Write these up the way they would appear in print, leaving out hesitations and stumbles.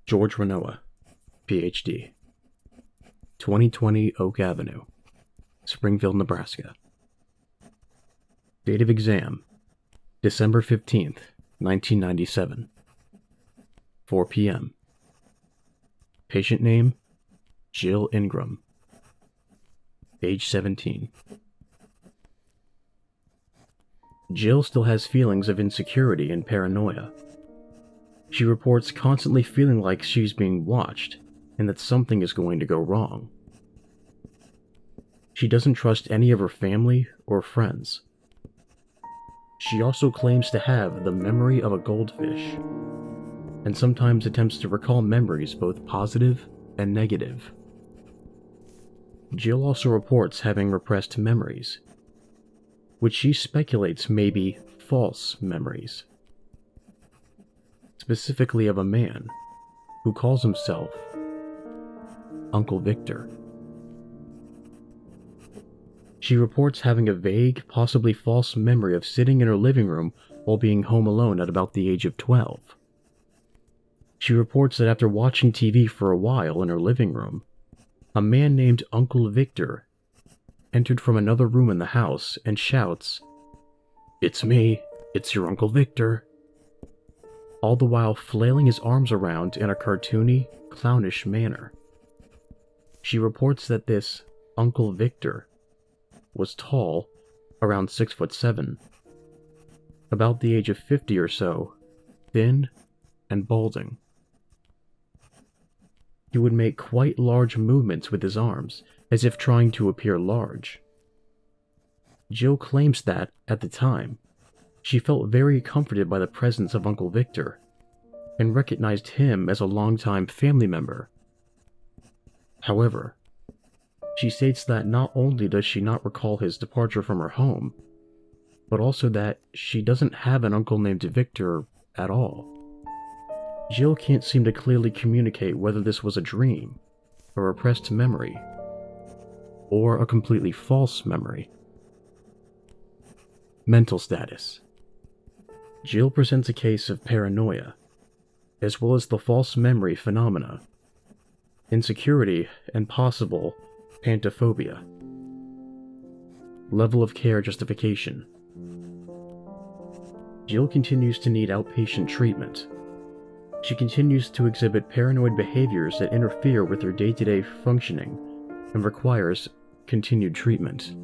George Renoa, Ph.D. 2020 Oak Avenue, Springfield, Nebraska. Date of exam, December 15th, 1997. 4 p.m. Patient name, Jill Ingram. Age 17. Jill still has feelings of insecurity and paranoia. She reports constantly feeling like she's being watched and that something is going to go wrong. She doesn't trust any of her family or friends. She also claims to have the memory of a goldfish, and sometimes attempts to recall memories both positive and negative. Jill also reports having repressed memories, which she speculates may be false memories, specifically of a man who calls himself Uncle Victor. She reports having a vague, possibly false memory of sitting in her living room while being home alone at about the age of 12. She reports that after watching TV for a while in her living room, a man named Uncle Victor entered from another room in the house and shouts, "It's me, it's your Uncle Victor," all the while flailing his arms around in a cartoony, clownish manner. She reports that this Uncle Victor was tall, around 6'7", about the age of 50 or so, thin and balding. He would make quite large movements with his arms, as if trying to appear large. Jill claims that, at the time, she felt very comforted by the presence of Uncle Victor, and recognized him as a longtime family member. However, she states that not only does she not recall his departure from her home, but also that she doesn't have an uncle named Victor at all. Jill can't seem to clearly communicate whether this was a dream, a repressed memory, or a completely false memory. Mental status. Jill presents a case of paranoia, as well as the false memory phenomena, insecurity, and possible pantophobia. Level of care justification. Jill continues to need outpatient treatment. She continues to exhibit paranoid behaviors that interfere with her day-to-day functioning and requires continued treatment.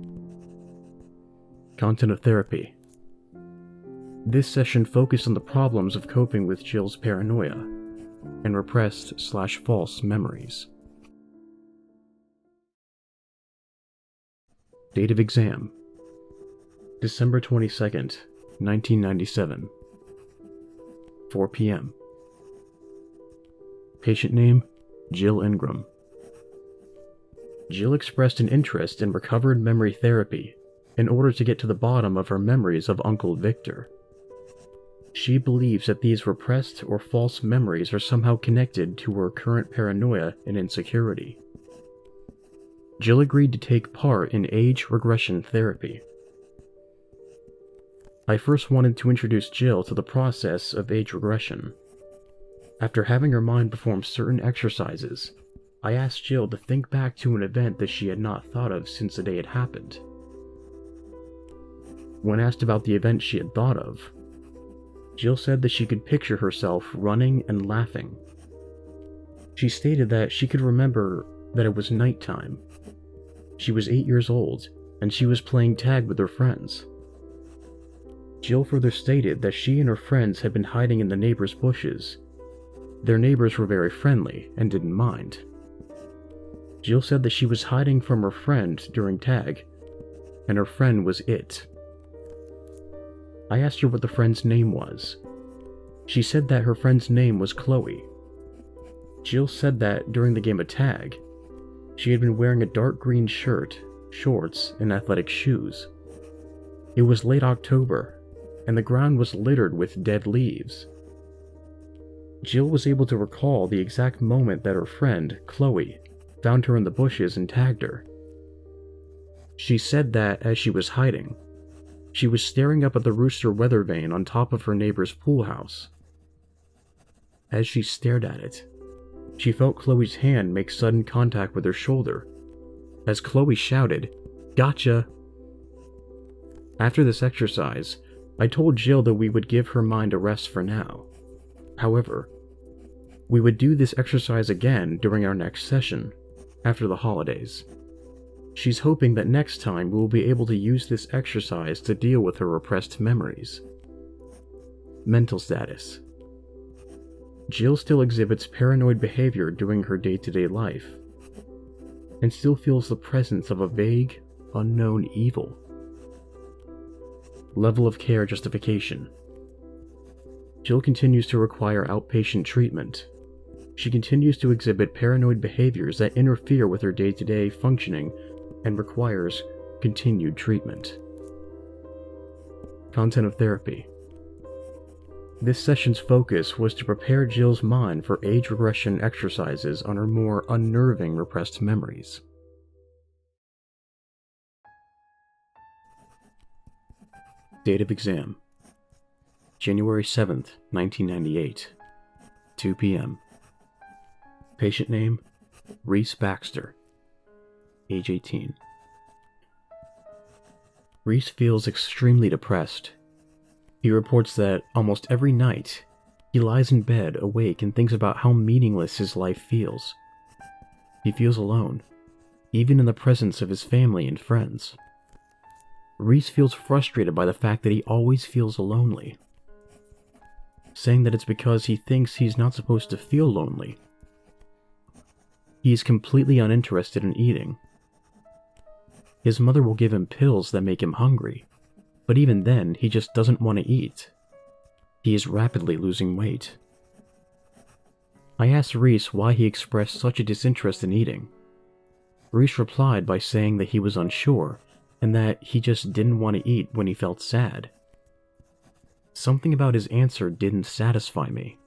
Content of therapy. This session focused on the problems of coping with Jill's paranoia and repressed/false memories. Date of exam, December 22nd, 1997. 4 p.m. Patient name, Jill Ingram. Jill expressed an interest in recovered memory therapy in order to get to the bottom of her memories of Uncle Victor. She believes that these repressed or false memories are somehow connected to her current paranoia and insecurity. Jill agreed to take part in age regression therapy. I first wanted to introduce Jill to the process of age regression. After having her mind perform certain exercises, I asked Jill to think back to an event that she had not thought of since the day it happened. When asked about the event she had thought of, Jill said that she could picture herself running and laughing. She stated that she could remember that it was nighttime. She was 8 years old, and she was playing tag with her friends. Jill further stated that she and her friends had been hiding in the neighbors' bushes. Their neighbors were very friendly and didn't mind. Jill said that she was hiding from her friend during tag, and her friend was it. I asked her what the friend's name was. She said that her friend's name was Chloe. Jill said that during the game of tag, she had been wearing a dark green shirt, shorts, and athletic shoes. It was late October, and the ground was littered with dead leaves. Jill was able to recall the exact moment that her friend, Chloe, found her in the bushes and tagged her. She said that, as she was hiding, she was staring up at the rooster weather vane on top of her neighbor's pool house. As she stared at it, She felt Chloe's hand make sudden contact with her shoulder, as Chloe shouted, "Gotcha!" After this exercise, I told Jill that we would give her mind a rest for now. However, we would do this exercise again during our next session, after the holidays. She's hoping that next time we will be able to use this exercise to deal with her repressed memories. Mental status. Jill still exhibits paranoid behavior during her day-to-day life, and still feels the presence of a vague, unknown evil. Level of care justification. Jill continues to require outpatient treatment. She continues to exhibit paranoid behaviors that interfere with her day-to-day functioning and requires continued treatment. Content of therapy. This session's focus was to prepare Jill's mind for age regression exercises on her more unnerving repressed memories. Date of exam: January 7th, 1998, 2 p.m. Patient name: Reese Baxter, age 18. Reese feels extremely depressed. He reports that almost every night, he lies in bed awake and thinks about how meaningless his life feels. He feels alone, even in the presence of his family and friends. Reese feels frustrated by the fact that he always feels lonely, saying that it's because he thinks he's not supposed to feel lonely. He is completely uninterested in eating. His mother will give him pills that make him hungry, but even then, he just doesn't want to eat. He is rapidly losing weight. I asked Reese why he expressed such a disinterest in eating. Reese replied by saying that he was unsure, and that he just didn't want to eat when he felt sad. Something about his answer didn't satisfy me.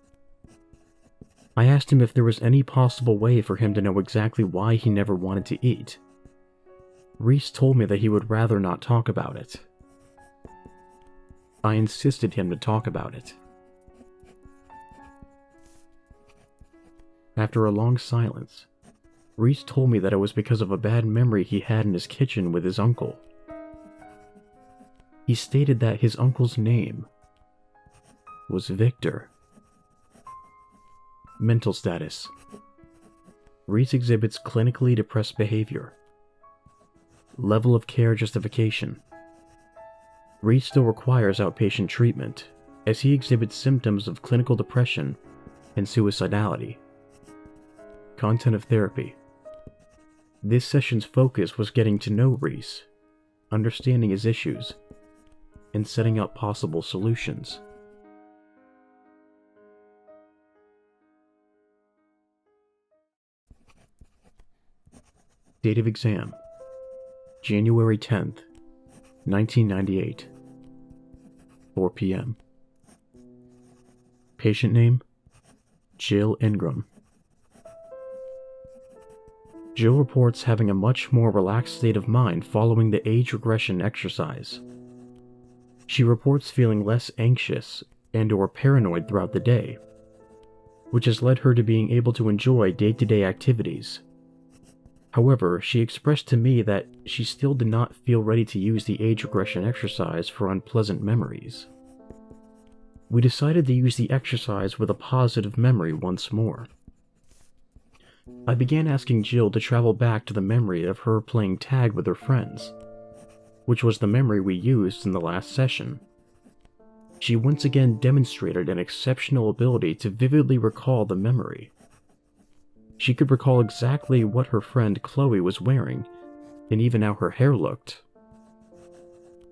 I asked him if there was any possible way for him to know exactly why he never wanted to eat. Reese told me that he would rather not talk about it. I insisted him to talk about it. After a long silence, Reese told me that it was because of a bad memory he had in his kitchen with his uncle. He stated that his uncle's name was Victor. Mental status. Reese exhibits clinically depressed behavior. Level of care justification. Reese still requires outpatient treatment, as he exhibits symptoms of clinical depression and suicidality. Content of therapy. This session's focus was getting to know Reese, understanding his issues, and setting up possible solutions. Date of exam: January 10th, 1998, 4 p.m. Patient name: Jill Ingram. Jill reports having a much more relaxed state of mind following the age regression exercise. She reports feeling less anxious and/or paranoid throughout the day, which has led her to being able to enjoy day-to-day activities. However, she expressed to me that she still did not feel ready to use the age regression exercise for unpleasant memories. We decided to use the exercise with a positive memory once more. I began asking Jill to travel back to the memory of her playing tag with her friends, which was the memory we used in the last session. She once again demonstrated an exceptional ability to vividly recall the memory. She could recall exactly what her friend Chloe was wearing, and even how her hair looked.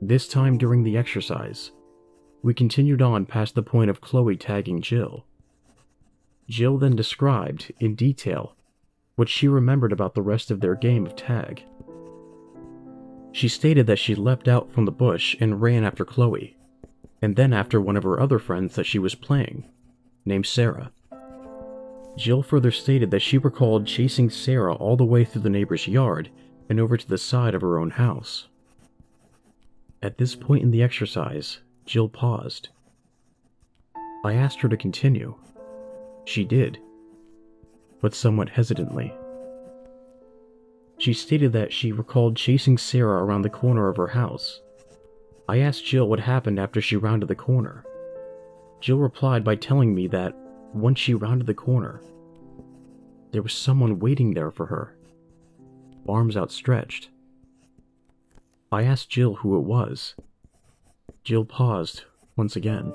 This time during the exercise, we continued on past the point of Chloe tagging Jill. Jill then described, in detail, what she remembered about the rest of their game of tag. She stated that she leapt out from the bush and ran after Chloe, and then after one of her other friends that she was playing, named Sarah. Jill further stated that she recalled chasing Sarah all the way through the neighbor's yard and over to the side of her own house. At this point in the exercise, Jill paused. I asked her to continue. She did. but somewhat hesitantly. She stated that she recalled chasing Sarah around the corner of her house. I asked Jill what happened after she rounded the corner. Jill replied by telling me that once she rounded the corner, there was someone waiting there for her, arms outstretched. I asked Jill who it was. Jill paused once again.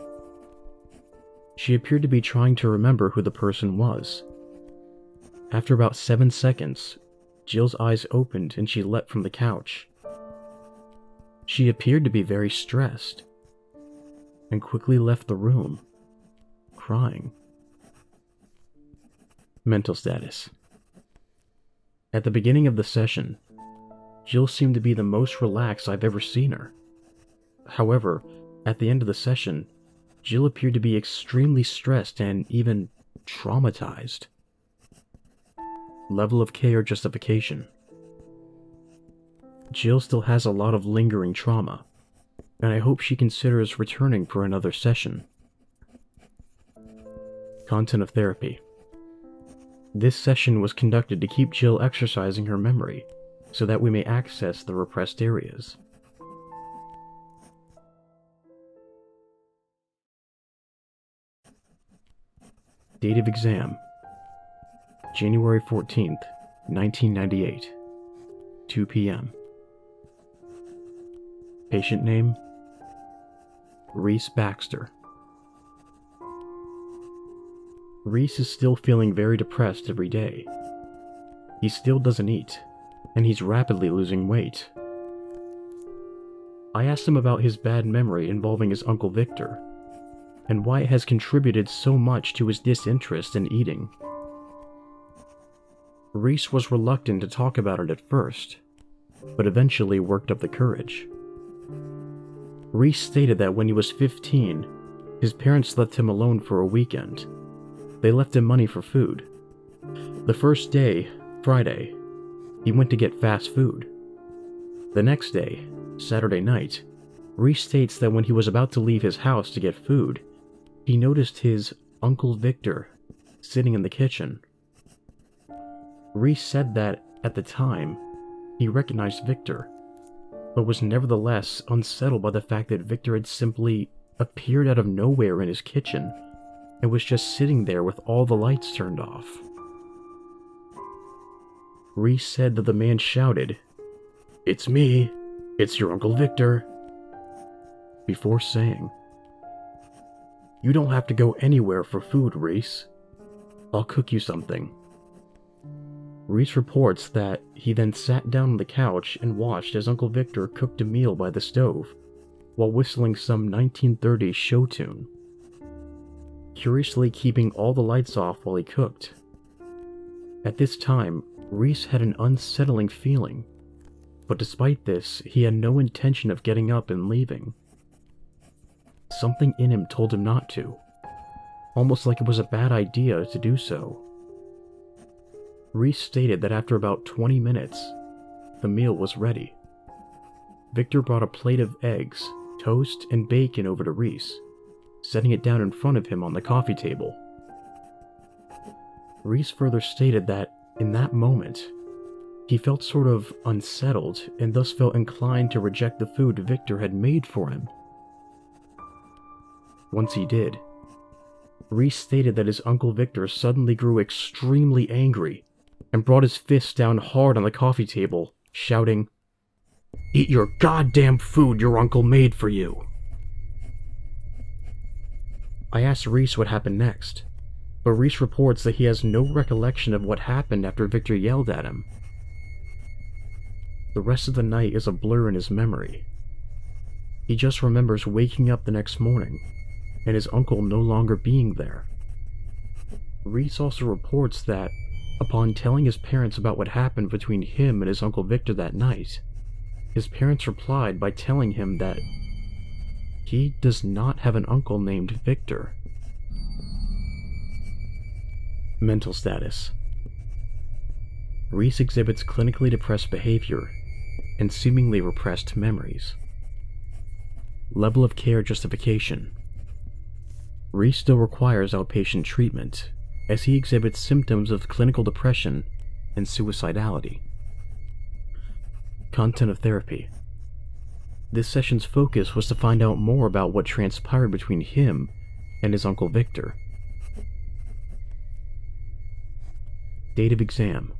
She appeared to be trying to remember who the person was. After about 7 seconds, Jill's eyes opened and she leapt from the couch. She appeared to be very stressed and quickly left the room, crying. Mental status. At the beginning of the session, Jill seemed to be the most relaxed I've ever seen her. However, at the end of the session, Jill appeared to be extremely stressed and even traumatized. Level of care justification. Jill still has a lot of lingering trauma, and I hope she considers returning for another session. Content of therapy. This session was conducted to keep Jill exercising her memory, so that we may access the repressed areas. Date of exam: January 14th, 1998, 2 p.m. Patient name: Reese Baxter. Reese is still feeling very depressed every day. He still doesn't eat, and he's rapidly losing weight. I asked him about his bad memory involving his Uncle Victor, and why it has contributed so much to his disinterest in eating. Reese was reluctant to talk about it at first, but eventually worked up the courage. Reese stated that when he was 15, his parents left him alone for a weekend. They left him money for food. The first day, Friday, he went to get fast food. The next day, Saturday night, Reese states that when he was about to leave his house to get food, he noticed his Uncle Victor sitting in the kitchen. Reese said that, at the time, he recognized Victor, but was nevertheless unsettled by the fact that Victor had simply appeared out of nowhere in his kitchen and was just sitting there with all the lights turned off. Reese said that the man shouted, "It's me! It's your Uncle Victor!" before saying, "You don't have to go anywhere for food, Reese. I'll cook you something." Reese reports that he then sat down on the couch and watched as Uncle Victor cooked a meal by the stove, while whistling some 1930s show tune, curiously keeping all the lights off while he cooked. At this time, Reese had an unsettling feeling, but despite this, he had no intention of getting up and leaving. Something in him told him not to, almost like it was a bad idea to do so. Reese stated that after about 20 minutes, the meal was ready. Victor brought a plate of eggs, toast, and bacon over to Reese, setting it down in front of him on the coffee table. Reese further stated that, in that moment, he felt sort of unsettled and thus felt inclined to reject the food Victor had made for him. Once he did, Reese stated that his Uncle Victor suddenly grew extremely angry and brought his fist down hard on the coffee table, shouting, "Eat your goddamn food your uncle made for you!" I asked Reese what happened next, but Reese reports that he has no recollection of what happened after Victor yelled at him. The rest of the night is a blur in his memory. He just remembers waking up the next morning, and his uncle no longer being there. Reese also reports that, upon telling his parents about what happened between him and his Uncle Victor that night, his parents replied by telling him that he does not have an uncle named Victor. Mental status. Reese exhibits clinically depressed behavior and seemingly repressed memories. Level of care justification. Reese still requires outpatient treatment as he exhibits symptoms of clinical depression and suicidality. Content of therapy. This session's focus was to find out more about what transpired between him and his Uncle Victor. Date of exam: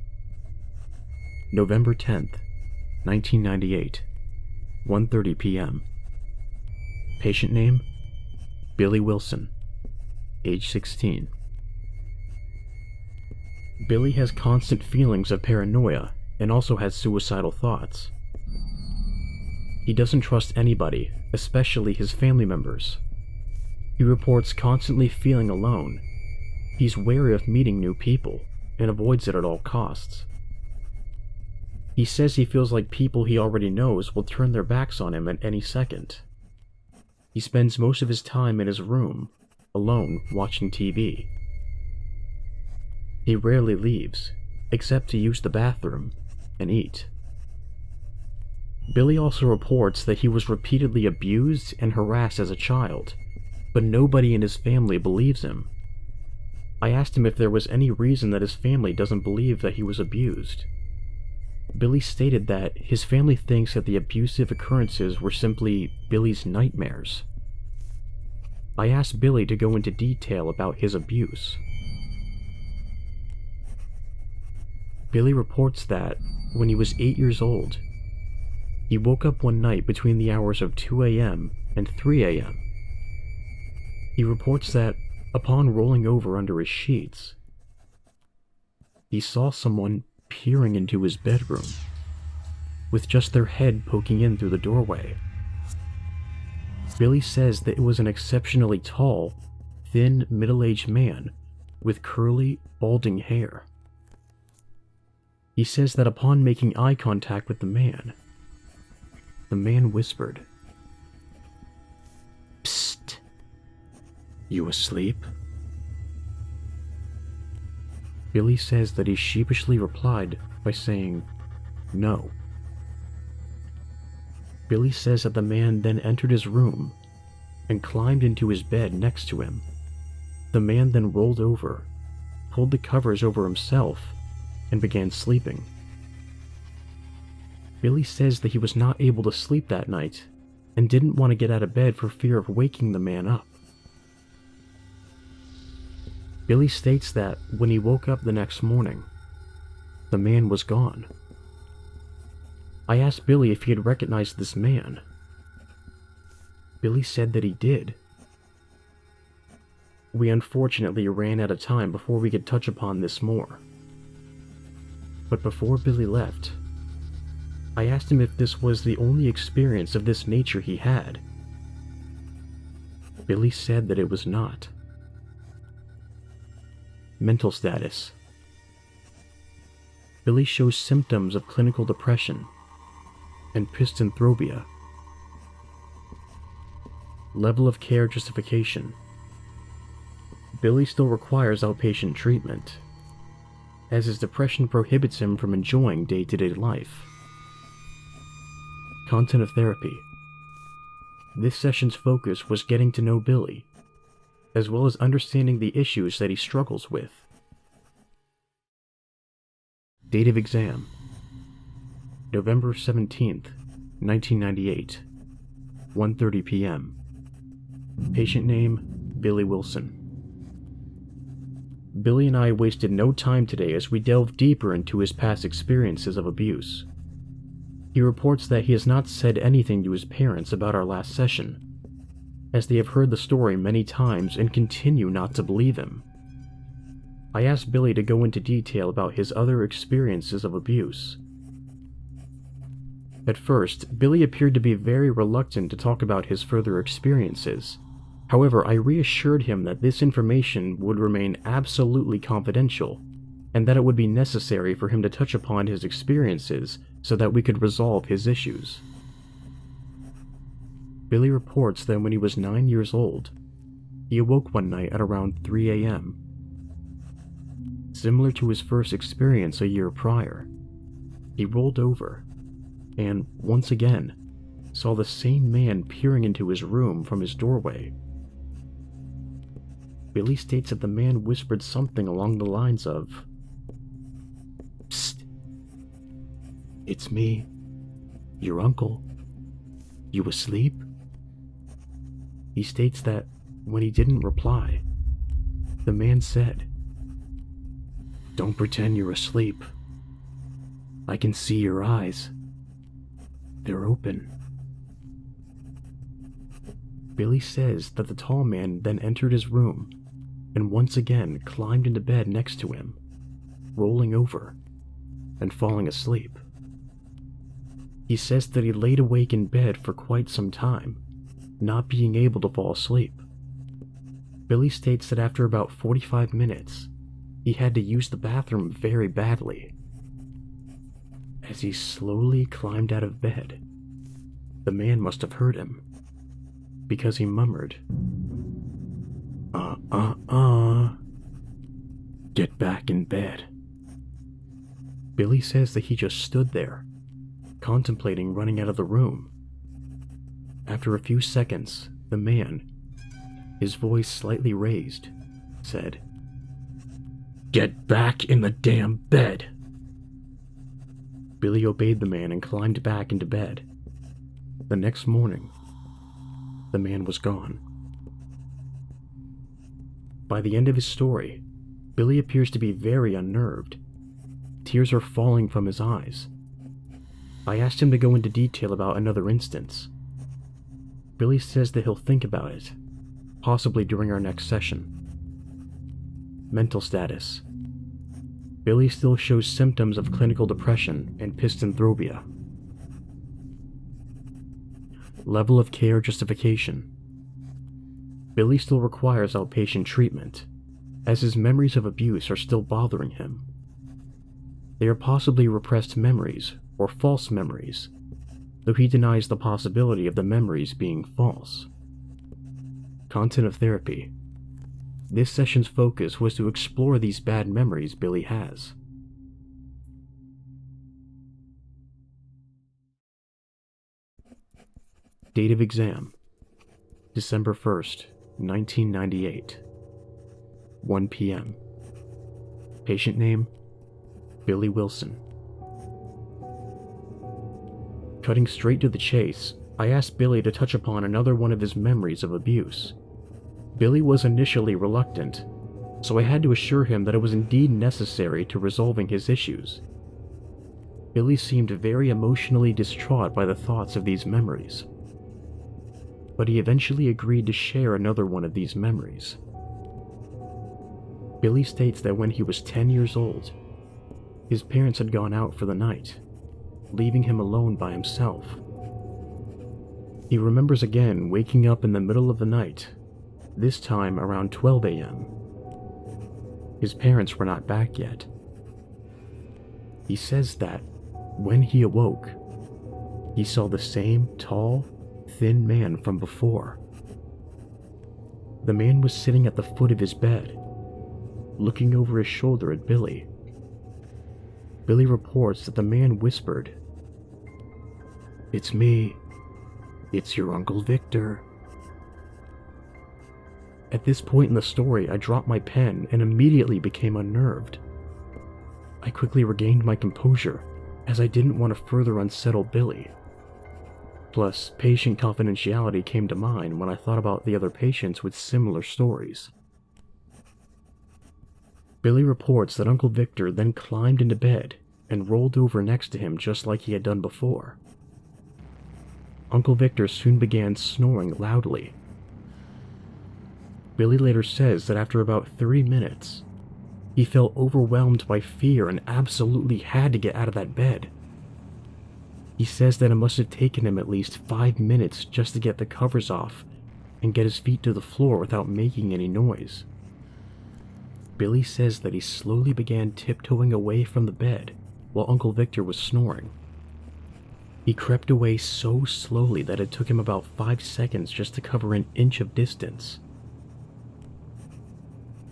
November 10th, 1998, 1:30 p.m. Patient name: Billy Wilson, age 16. Billy has constant feelings of paranoia and also has suicidal thoughts. He doesn't trust anybody, especially his family members. He reports constantly feeling alone. He's wary of meeting new people and avoids it at all costs. He says he feels like people he already knows will turn their backs on him at any second. He spends most of his time in his room, alone, watching TV. He rarely leaves, except to use the bathroom and eat. Billy also reports that he was repeatedly abused and harassed as a child, but nobody in his family believes him. I asked him if there was any reason that his family doesn't believe that he was abused. Billy stated that his family thinks that the abusive occurrences were simply Billy's nightmares. I asked Billy to go into detail about his abuse. Billy reports that, when he was 8 years old, he woke up one night between the hours of 2 a.m. and 3 a.m. He reports that, upon rolling over under his sheets, he saw someone peering into his bedroom, with just their head poking in through the doorway. Billy says that it was an exceptionally tall, thin, middle-aged man with curly, balding hair. He says that upon making eye contact with the man whispered, "Psst, you asleep?" Billy says that he sheepishly replied by saying, "No." Billy says that the man then entered his room and climbed into his bed next to him. The man then rolled over, pulled the covers over himself, and began sleeping. Billy says that he was not able to sleep that night and didn't want to get out of bed for fear of waking the man up. Billy states that when he woke up the next morning, the man was gone. I asked Billy if he had recognized this man. Billy said that he did. We unfortunately ran out of time before we could touch upon this more. But before Billy left, I asked him if this was the only experience of this nature he had. Billy said that it was not. Mental status. Billy shows symptoms of clinical depression and pistonthropia. Level of care justification. Billy still requires outpatient treatment, as his depression prohibits him from enjoying day-to-day life. Content of therapy. This session's focus was getting to know Billy, as well as understanding the issues that he struggles with. Date of exam: November 17th, 1998, 1:30 p.m. Patient name: Billy Wilson. Billy and I wasted no time today as we delved deeper into his past experiences of abuse. He reports that he has not said anything to his parents about our last session, as they have heard the story many times and continue not to believe him. I asked Billy to go into detail about his other experiences of abuse. At first, Billy appeared to be very reluctant to talk about his further experiences. However, I reassured him that this information would remain absolutely confidential, and that it would be necessary for him to touch upon his experiences so that we could resolve his issues. Billy reports that when he was 9 years old, he awoke one night at around 3 a.m. Similar to his first experience a year prior, he rolled over and, once again, saw the same man peering into his room from his doorway. Billy states that the man whispered something along the lines of, "Psst, it's me, your uncle. You asleep?" He states that when he didn't reply, the man said, "Don't pretend you're asleep. I can see your eyes. They're open." Billy says that the tall man then entered his room and once again climbed into bed next to him, rolling over and falling asleep. He says that he laid awake in bed for quite some time, not being able to fall asleep. Billy states that after about 45 minutes, he had to use the bathroom very badly. As he slowly climbed out of bed, the man must have heard him, because he murmured, get back in bed." Billy says that he just stood there, contemplating running out of the room. After a few seconds, the man, his voice slightly raised, said, "Get back in the damn bed." Billy obeyed the man and climbed back into bed. The next morning, the man was gone. By the end of his story, Billy appears to be very unnerved. Tears are falling from his eyes. I asked him to go into detail about another instance. Billy says that he'll think about it, possibly during our next session. Mental status. Billy still shows symptoms of clinical depression and pistonthropia. Level of care justification. Billy still requires outpatient treatment, as his memories of abuse are still bothering him. They are possibly repressed memories or false memories, though he denies the possibility of the memories being false. Content of therapy. This session's focus was to explore these bad memories Billy has. Date of exam: December 1st, 1998. 1 p.m. Patient name: Billy Wilson. Cutting straight to the chase, I asked Billy to touch upon another one of his memories of abuse. Billy was initially reluctant, so I had to assure him that it was indeed necessary to resolving his issues. Billy seemed very emotionally distraught by the thoughts of these memories, but he eventually agreed to share another one of these memories. Billy states that when he was 10 years old, his parents had gone out for the night, leaving him alone by himself. He remembers again waking up in the middle of the night, this time around 12 a.m. His parents were not back yet. He says that when he awoke, he saw the same tall, thin man from before. The man was sitting at the foot of his bed, looking over his shoulder at Billy. Billy reports that the man whispered, "It's me. It's your Uncle Victor." At this point in the story, I dropped my pen and immediately became unnerved. I quickly regained my composure, as I didn't want to further unsettle Billy. Plus, patient confidentiality came to mind when I thought about the other patients with similar stories. Billy reports that Uncle Victor then climbed into bed and rolled over next to him just like he had done before. Uncle Victor soon began snoring loudly. Billy later says that after about 3 minutes, he felt overwhelmed by fear and absolutely had to get out of that bed. He says that it must have taken him at least 5 minutes just to get the covers off and get his feet to the floor without making any noise. Billy says that he slowly began tiptoeing away from the bed while Uncle Victor was snoring. He crept away so slowly that it took him about 5 seconds just to cover an inch of distance.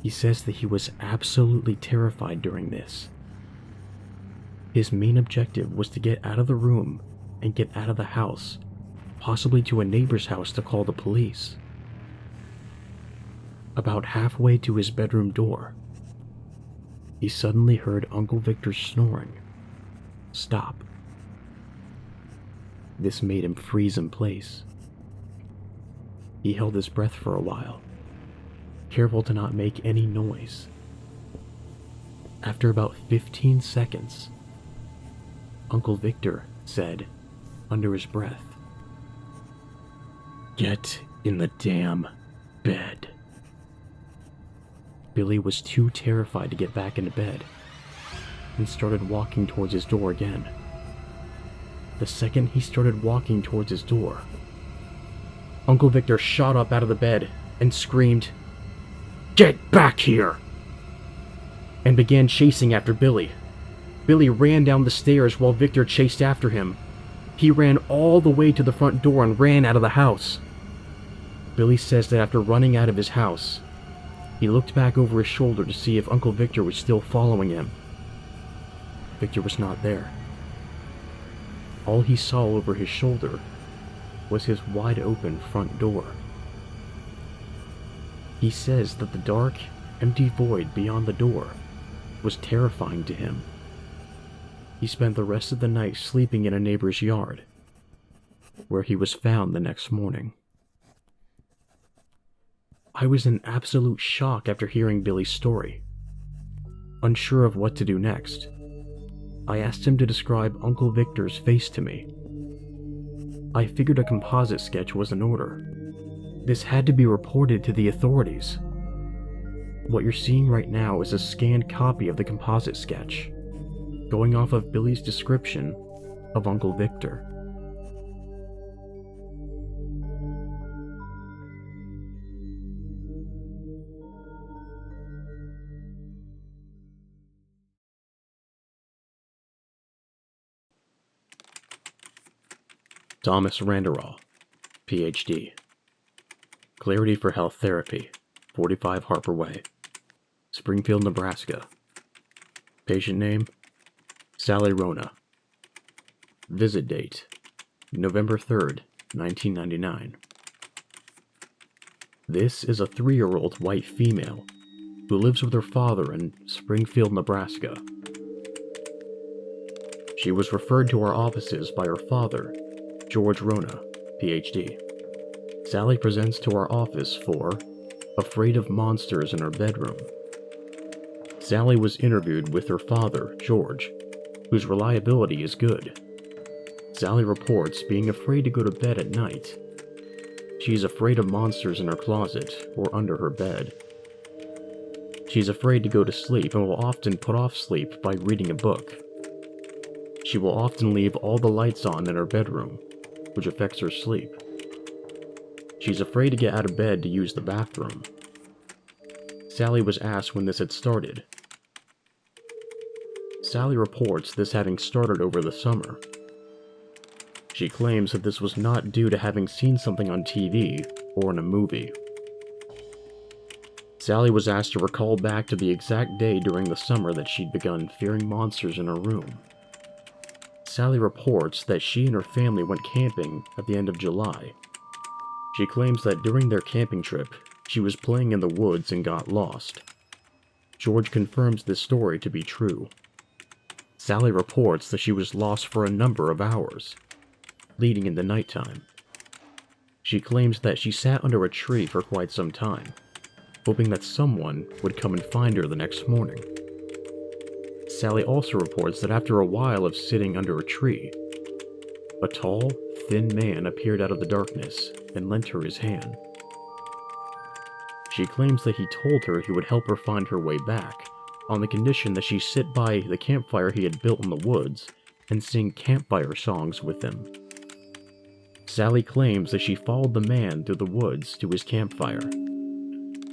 He says that he was absolutely terrified during this. His main objective was to get out of the room and get out of the house, possibly to a neighbor's house to call the police. About halfway to his bedroom door, he suddenly heard Uncle Victor's snoring stop. This made him freeze in place. He held his breath for a while, careful to not make any noise. After about 15 seconds, Uncle Victor said, under his breath, "Get in the damn bed." Billy was too terrified to get back into bed and started walking towards his door again. The second he started walking towards his door, Uncle Victor shot up out of the bed and screamed, "Get back here!" and began chasing after Billy. Billy ran down the stairs while Victor chased after him. He ran all the way to the front door and ran out of the house. Billy says that after running out of his house, he looked back over his shoulder to see if Uncle Victor was still following him. Victor was not there. All he saw over his shoulder was his wide-open front door. He says that the dark, empty void beyond the door was terrifying to him. He spent the rest of the night sleeping in a neighbor's yard, where he was found the next morning. I was in absolute shock after hearing Billy's story. Unsure of what to do next, I asked him to describe Uncle Victor's face to me. I figured a composite sketch was in order. This had to be reported to the authorities. What you're seeing right now is a scanned copy of the composite sketch, going off of Billy's description of Uncle Victor. Thomas Randerall, Ph.D. Clarity for Health Therapy, 45 Harper Way, Springfield, Nebraska. Patient name, Sally Rona. Visit date, November 3rd, 1999. This is a 3-year-old white female who lives with her father in Springfield, Nebraska. She was referred to our offices by her father, George Rona, Ph.D. Sally presents to our office for afraid of monsters in her bedroom. Sally was interviewed with her father, George, whose reliability is good. Sally reports being afraid to go to bed at night. She's afraid of monsters in her closet or under her bed. She's afraid to go to sleep and will often put off sleep by reading a book. She will often leave all the lights on in her bedroom, which affects her sleep. She's afraid to get out of bed to use the bathroom. Sally was asked when this had started. Sally reports this having started over the summer. She claims that this was not due to having seen something on TV or in a movie. Sally was asked to recall back to the exact day during the summer that she'd begun fearing monsters in her room. Sally reports that she and her family went camping at the end of July. She claims that during their camping trip, she was playing in the woods and got lost. George confirms this story to be true. Sally reports that she was lost for a number of hours, leading into nighttime. She claims that she sat under a tree for quite some time, hoping that someone would come and find her the next morning. Sally also reports that after a while of sitting under a tree, a tall, thin man appeared out of the darkness and lent her his hand. She claims that he told her he would help her find her way back, on the condition that she sit by the campfire he had built in the woods and sing campfire songs with him. Sally claims that she followed the man through the woods to his campfire.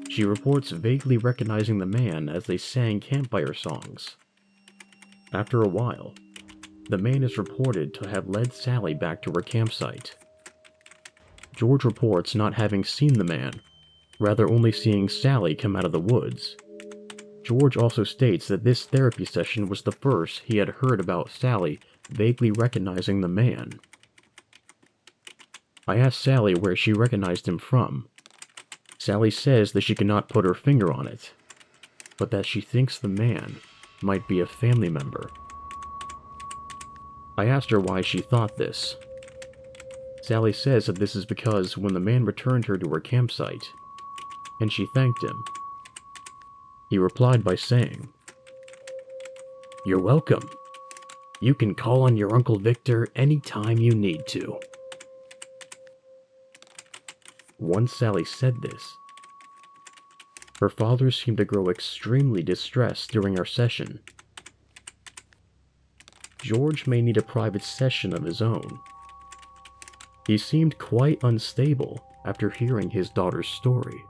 She reports vaguely recognizing the man as they sang campfire songs. After a while, the man is reported to have led Sally back to her campsite. George reports not having seen the man, rather only seeing Sally come out of the woods. George also states that this therapy session was the first he had heard about Sally vaguely recognizing the man. I asked Sally where she recognized him from. Sally says that she cannot put her finger on it, but that she thinks the man might be a family member. I asked her why she thought this. Sally says that this is because when the man returned her to her campsite, and she thanked him, he replied by saying, "You're welcome. You can call on your Uncle Victor anytime you need to." Once Sally said this, her father seemed to grow extremely distressed during our session. George may need a private session of his own. He seemed quite unstable after hearing his daughter's story.